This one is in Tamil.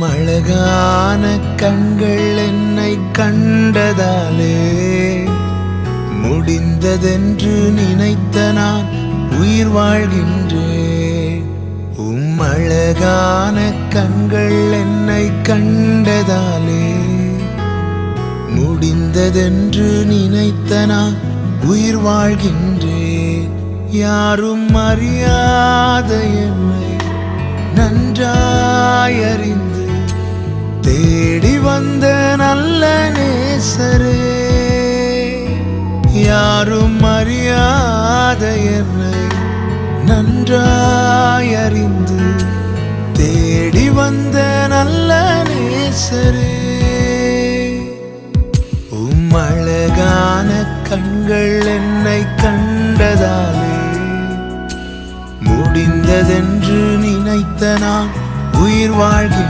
அழகான கண்கள் என்னை கண்டதாலே முடிந்ததென்று நினைத்த நான் உயிர் வாழ்கின்றேன். அழகான கண்கள் என்னை கண்டதாலே முடிந்ததென்று நினைத்த நான் உயிர் வாழ்கின்றேன். யாரும் அறியாத என்னை நன்றாயறிந்து தேடி வந்த நல்ல நேசரே, யாரும் அறியாத என்னை நன்றாயறிந்து தேடி வந்த நல்ல நேசரே, அழகான கண்கள் என்னை கண்டதாலே முடிந்ததென்று நினைத்த நான் உயிர் வாழ்கின்றேன்.